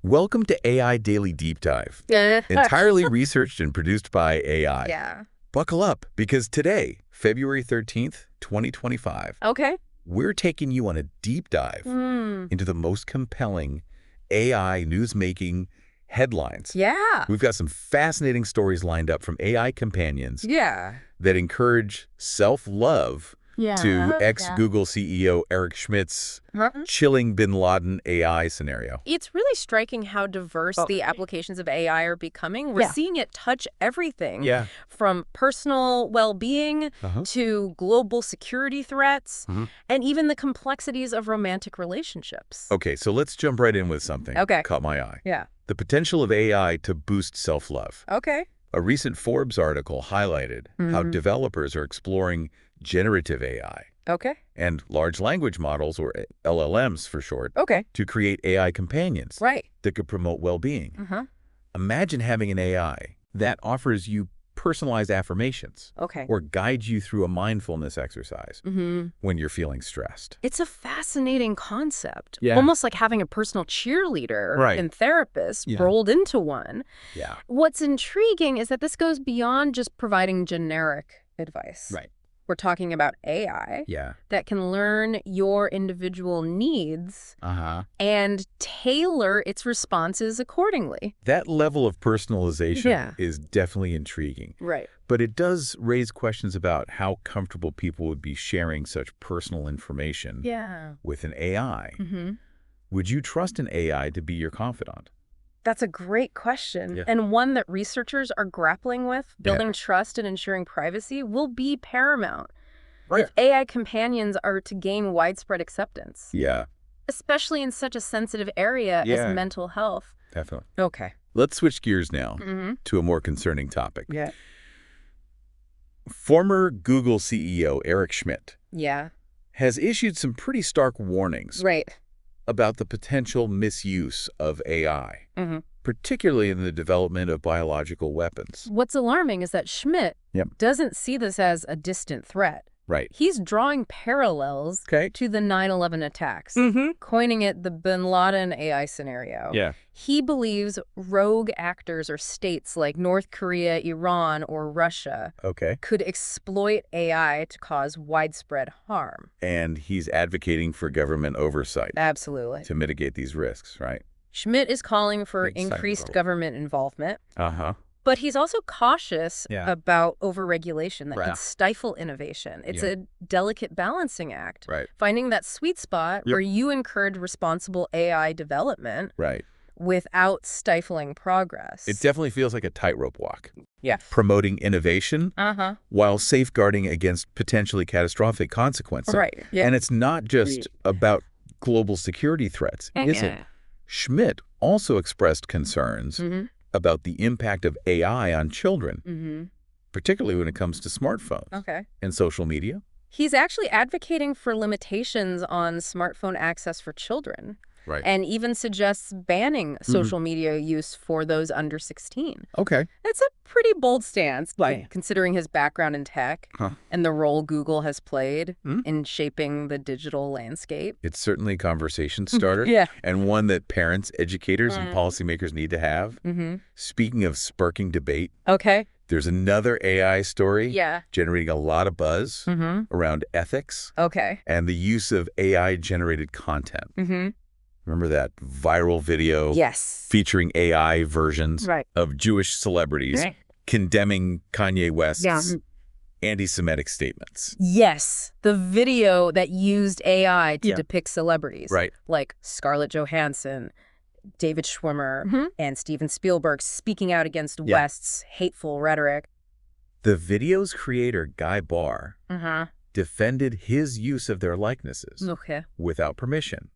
Welcome to AI Daily Deep Dive, Yeah. entirely researched and produced by AI. Yeah. Buckle up, because today, February 13th, 2025, Okay. we're taking you on a deep dive into the most compelling AI news-making headlines. Yeah. We've got some fascinating stories lined up from AI companions Yeah. that encourage self-love to Yeah. ex-Google CEO Eric Schmidt's Huh? chilling bin Laden AI scenario. It's really striking how diverse the applications of AI are becoming. We're seeing it touch everything from personal well-being to global security threats and even the complexities of romantic relationships. Okay, so let's jump right in with something caught my eye. Yeah. The potential of AI to boost self-love. Okay. A recent Forbes article highlighted how developers are exploring generative AI Okay. and large language models, or LLMs for short, Okay. to create AI companions Right. that could promote well-being. Imagine having an AI that offers you personalized affirmations Okay. or guides you through a mindfulness exercise when you're feeling stressed. It's a fascinating concept, Yeah. almost like having a personal cheerleader and therapist rolled into one. Yeah. What's intriguing is that this goes beyond just providing generic advice. Right. We're talking about AI that can learn your individual needs and tailor its responses accordingly. That level of personalization Yeah. is definitely intriguing. Right. But it does raise questions about how comfortable people would be sharing such personal information with an AI. Would you trust an AI to be your confidant? That's a great question, and one that researchers are grappling with. Building trust and ensuring privacy will be paramount if AI companions are to gain widespread acceptance. Yeah, Especially in such a sensitive area as mental health. definitely. Okay. Let's switch gears now to a more concerning topic. Yeah. Former Google CEO Eric Schmidt Yeah. has issued some pretty stark warnings Right. about the potential misuse of AI, particularly in the development of biological weapons. What's alarming is that Schmidt doesn't see this as a distant threat. Right. He's drawing parallels to the 9/11 attacks, coining it the bin Laden AI scenario. Yeah. He believes rogue actors or states like North Korea, Iran, or Russia could exploit AI to cause widespread harm. And he's advocating for government oversight Absolutely. to mitigate these risks, right? Schmidt is calling for increased government involvement. Uh-huh. But he's also cautious about overregulation that can stifle innovation. It's a delicate balancing act. Right. Finding that sweet spot where you encourage responsible AI development without stifling progress. It definitely feels like a tightrope walk. Yeah. Promoting innovation while safeguarding against potentially catastrophic consequences. Right. Yeah. And it's not just about global security threats, is it? Schmidt also expressed concerns about the impact of AI on children, particularly when it comes to smartphones and social media. He's actually advocating for limitations on smartphone access for children. Right. And even suggests banning social media use for those under 16. Okay. That's a pretty bold stance, considering his background in tech and the role Google has played in shaping the digital landscape. It's certainly a conversation starter, and one that parents, educators, and policymakers need to have. Speaking of sparking debate, there's another AI story generating a lot of buzz around ethics and the use of AI-generated content. Remember that viral video featuring AI versions of Jewish celebrities condemning Kanye West's anti-Semitic statements? Yes, the video that used AI to depict celebrities like Scarlett Johansson, David Schwimmer, and Steven Spielberg speaking out against West's hateful rhetoric. The video's creator, Guy Barr, defended his use of their likenesses without permission,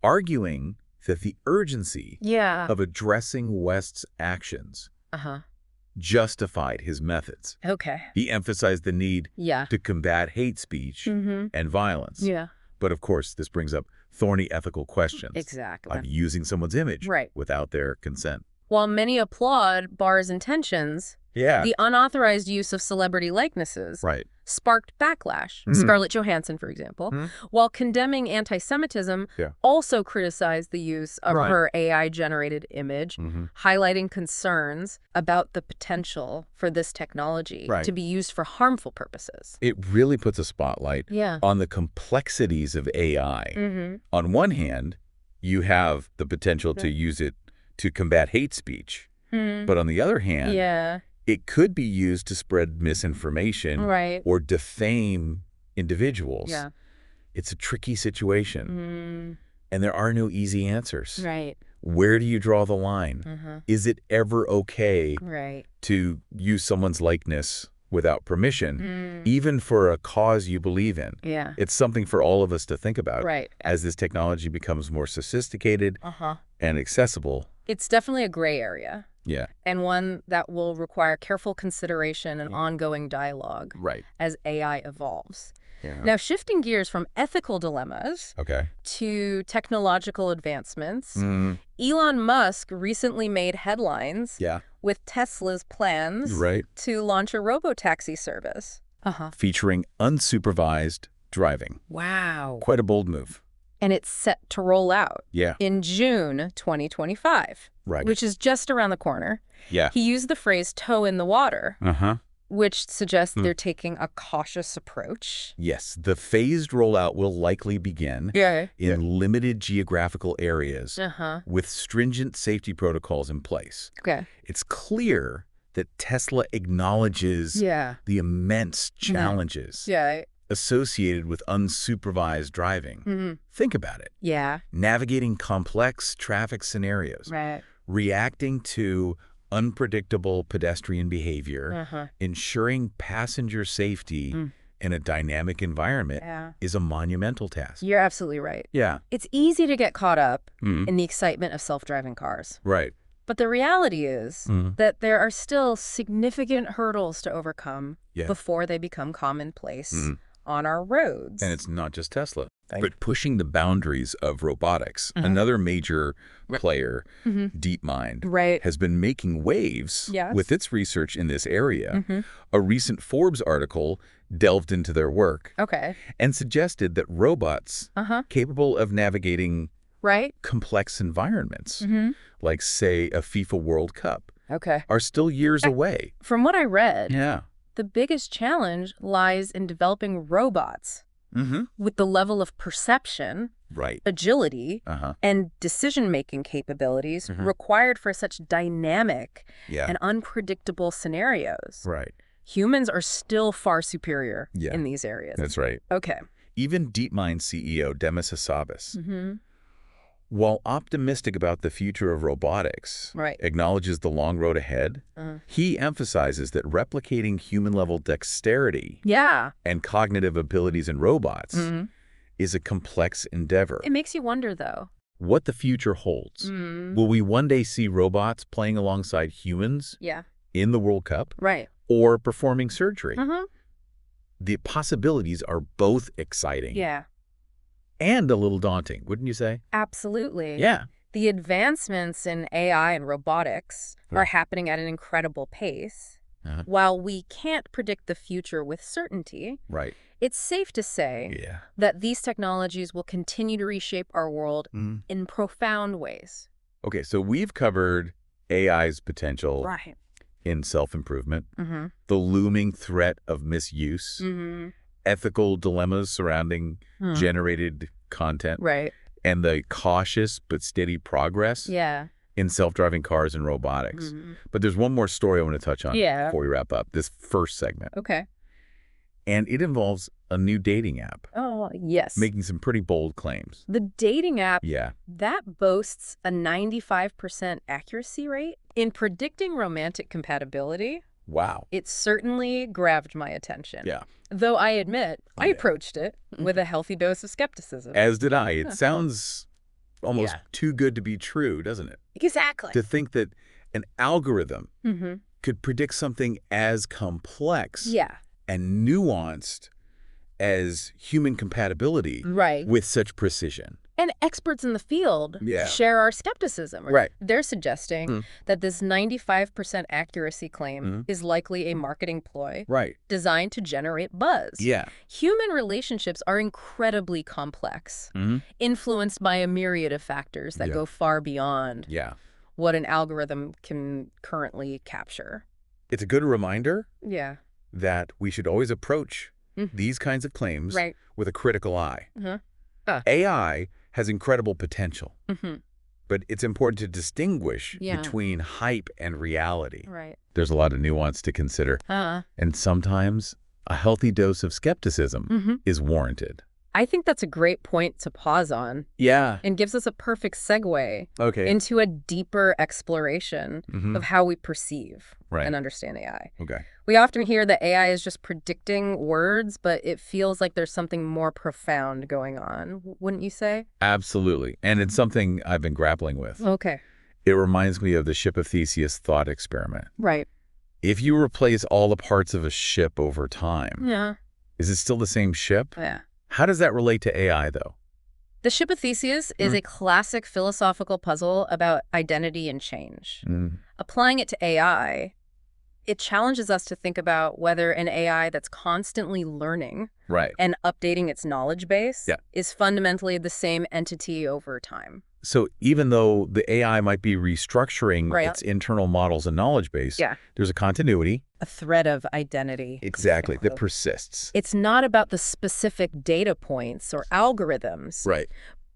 arguing that the urgency of addressing West's actions justified his methods. He emphasized the need to combat hate speech and violence. But of course, this brings up thorny ethical questions of using someone's image without their consent. While many applaud Barr's intentions, The unauthorized use of celebrity likenesses sparked backlash. Scarlett Johansson, for example, while condemning antisemitism, also criticized the use of her AI-generated image, highlighting concerns about the potential for this technology to be used for harmful purposes. It really puts a spotlight on the complexities of AI. On one hand, you have the potential to use it to combat hate speech. But on the other hand, it could be used to spread misinformation or defame individuals. It's a tricky situation. And there are no easy answers. Where do you draw the line? Is it ever okay to use someone's likeness without permission, even for a cause you believe in? It's something for all of us to think about as this technology becomes more sophisticated and accessible. It's definitely a gray area. And one that will require careful consideration and ongoing dialogue as AI evolves. Now, shifting gears from ethical dilemmas to technological advancements, Elon Musk recently made headlines with Tesla's plans to launch a robotaxi service. Featuring unsupervised driving. Wow. Quite a bold move. And it's set to roll out in June 2025, which is just around the corner. He used the phrase toe in the water, which suggests they're taking a cautious approach. Yes, the phased rollout will likely begin in limited geographical areas with stringent safety protocols in place. It's clear that Tesla acknowledges the immense challenges associated with unsupervised driving. Think about it. Navigating complex traffic scenarios, reacting to unpredictable pedestrian behavior, ensuring passenger safety in a dynamic environment is a monumental task. You're absolutely right. It's easy to get caught up in the excitement of self-driving cars. But the reality is that there are still significant hurdles to overcome before they become commonplace on our roads. And it's not just Tesla, but pushing the boundaries of robotics. Another major player, DeepMind, has been making waves with its research in this area. A recent Forbes article delved into their work and suggested that robots capable of navigating complex environments, like, say, a FIFA World Cup, are still years away. From what I read, the biggest challenge lies in developing robots with the level of perception, agility, and decision-making capabilities required for such dynamic and unpredictable scenarios. Humans are still far superior in these areas. That's right. Even DeepMind CEO Demis Hassabis, while optimistic about the future of robotics, acknowledges the long road ahead, he emphasizes that replicating human-level dexterity and cognitive abilities in robots is a complex endeavor. It makes you wonder, though, what the future holds. Will we one day see robots playing alongside humans in the World Cup or performing surgery? The possibilities are both exciting. And a little daunting, wouldn't you say? Absolutely. The advancements in AI and robotics are happening at an incredible pace. While we can't predict the future with certainty, it's safe to say that these technologies will continue to reshape our world in profound ways. Okay, so we've covered AI's potential in self-improvement, the looming threat of misuse, ethical dilemmas surrounding generated content, and the cautious but steady progress in self-driving cars and robotics. But there's one more story I want to touch on before we wrap up this first segment. And it involves a new dating app. Making some pretty bold claims. The dating app that boasts a 95% accuracy rate in predicting romantic compatibility. Wow. It certainly grabbed my attention. Though I admit, I approached it with a healthy dose of skepticism. As did I. It sounds almost too good to be true, doesn't it? Exactly. To think that an algorithm could predict something as complex and nuanced as human compatibility with such precision. And experts in the field share our skepticism. Right. They're suggesting that this 95% accuracy claim is likely a marketing ploy designed to generate buzz. Yeah. Human relationships are incredibly complex, influenced by a myriad of factors that go far beyond what an algorithm can currently capture. It's a good reminder that we should always approach these kinds of claims with a critical eye. AI has incredible potential, but it's important to distinguish between hype and reality. There's a lot of nuance to consider, and sometimes a healthy dose of skepticism is warranted. I think that's a great point to pause on. And gives us a perfect segue into a deeper exploration of how we perceive and understand AI. We often hear that AI is just predicting words, but it feels like there's something more profound going on, wouldn't you say? Absolutely. And it's something I've been grappling with. It reminds me of the ship of Theseus thought experiment. If you replace all the parts of a ship over time, is it still the same ship? How does that relate to AI, though? The Ship of Theseus is a classic philosophical puzzle about identity and change. Applying it to AI, it challenges us to think about whether an AI that's constantly learning and updating its knowledge base is fundamentally the same entity over time. So even though the AI might be restructuring its internal models and knowledge base, there's a continuity. A thread of identity. Exactly, that persists. It's not about the specific data points or algorithms,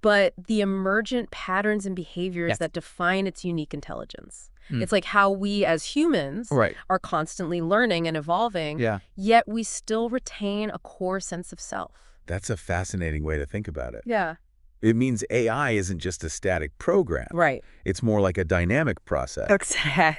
but the emergent patterns and behaviors that define its unique intelligence. It's like how we as humans are constantly learning and evolving, yet we still retain a core sense of self. That's a fascinating way to think about it. It means AI isn't just a static program. It's more like a dynamic process,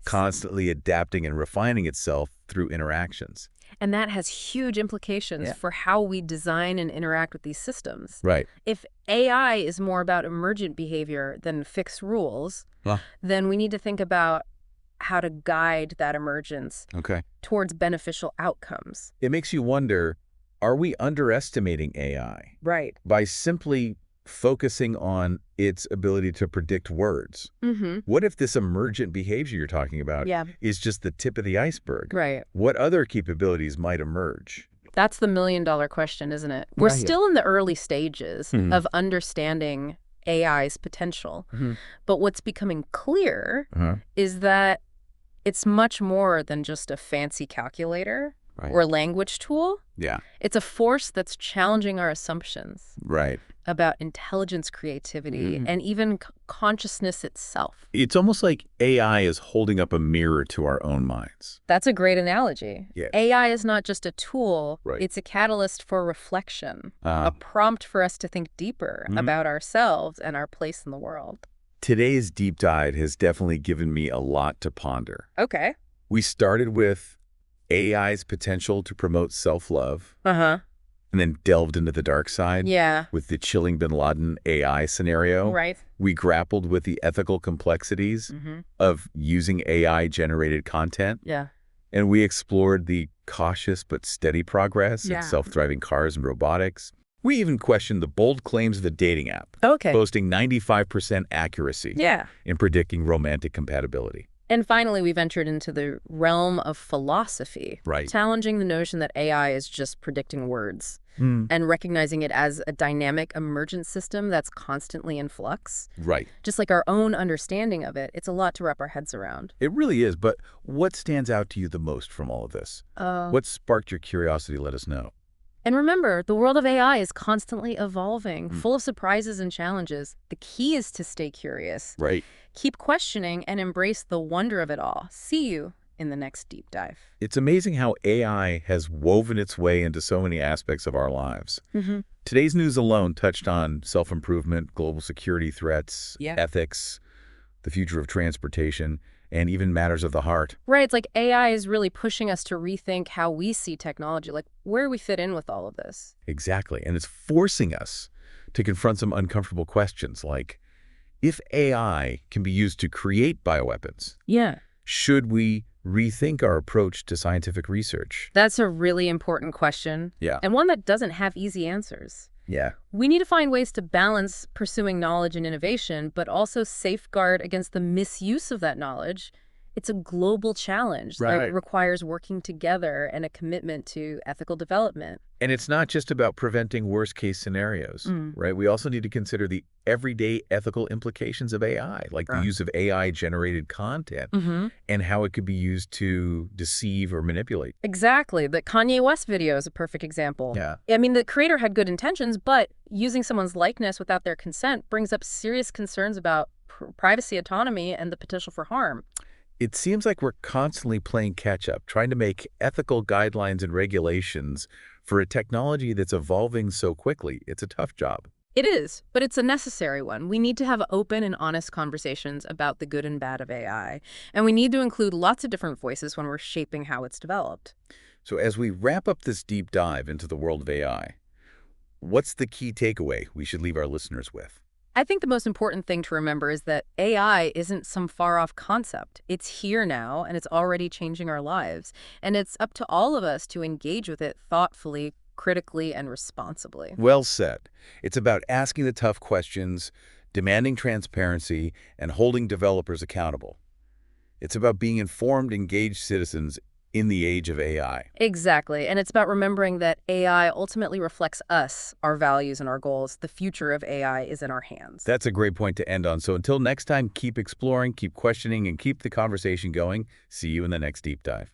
constantly adapting and refining itself through interactions. And that has huge implications for how we design and interact with these systems. If AI is more about emergent behavior than fixed rules, then we need to think about how to guide that emergence towards beneficial outcomes. It makes you wonder, are we underestimating AI? By simply focusing on its ability to predict words. What if this emergent behavior you're talking about is just the tip of the iceberg? What other capabilities might emerge? That's the million-dollar question, isn't it? We're still in the early stages of understanding AI's potential. But what's becoming clear is that it's much more than just a fancy calculator or language tool. It's a force that's challenging our assumptions about intelligence, creativity, and even consciousness itself. It's almost like AI is holding up a mirror to our own minds. That's a great analogy. AI is not just a tool, it's a catalyst for reflection, a prompt for us to think deeper about ourselves and our place in the world. Today's deep dive has definitely given me a lot to ponder. We started with AI's potential to promote self-love, and then delved into the dark side with the chilling bin Laden AI scenario. We grappled with the ethical complexities of using AI-generated content. And we explored the cautious but steady progress in self-driving cars and robotics. We even questioned the bold claims of the dating app, boasting 95% accuracy in predicting romantic compatibility. And finally, we ventured into the realm of philosophy, challenging the notion that AI is just predicting words and recognizing it as a dynamic, emergent system that's constantly in flux. Just like our own understanding of it, it's a lot to wrap our heads around. It really is, but what stands out to you the most from all of this? What sparked your curiosity? Let us know. And remember, the world of AI is constantly evolving, full of surprises and challenges. The key is to stay curious. Keep questioning and embrace the wonder of it all. See you in the next deep dive. It's amazing how AI has woven its way into so many aspects of our lives. Today's news alone touched on self-improvement, global security threats, ethics, the future of transportation, and even matters of the heart. It's like AI is really pushing us to rethink how we see technology, like where we fit in with all of this. Exactly. And it's forcing us to confront some uncomfortable questions like, if AI can be used to create bioweapons, should we rethink our approach to scientific research? That's a really important question. And one that doesn't have easy answers. Yeah. We need to find ways to balance pursuing knowledge and innovation, but also safeguard against the misuse of that knowledge. It's a global challenge that requires working together and a commitment to ethical development. And it's not just about preventing worst-case scenarios, right? We also need to consider the everyday ethical implications of AI, like the use of AI-generated content and how it could be used to deceive or manipulate. Exactly. The Kanye West video is a perfect example. Yeah. I mean, the creator had good intentions, but using someone's likeness without their consent brings up serious concerns about privacy, autonomy, and the potential for harm. It seems like we're constantly playing catch-up, trying to make ethical guidelines and regulations for a technology that's evolving so quickly. It's a tough job. It is, but it's a necessary one. We need to have open and honest conversations about the good and bad of AI, and we need to include lots of different voices when we're shaping how it's developed. So as we wrap up this deep dive into the world of AI, what's the key takeaway we should leave our listeners with? I think the most important thing to remember is that AI isn't some far-off concept. It's here now, and it's already changing our lives. And it's up to all of us to engage with it thoughtfully, critically, and responsibly. Well said. It's about asking the tough questions, demanding transparency, and holding developers accountable. It's about being informed, engaged citizens in the age of AI. Exactly. And it's about remembering that AI ultimately reflects us, our values, and our goals. The future of AI is in our hands. That's a great point to end on. So until next time, keep exploring, keep questioning, and keep the conversation going. See you in the next deep dive.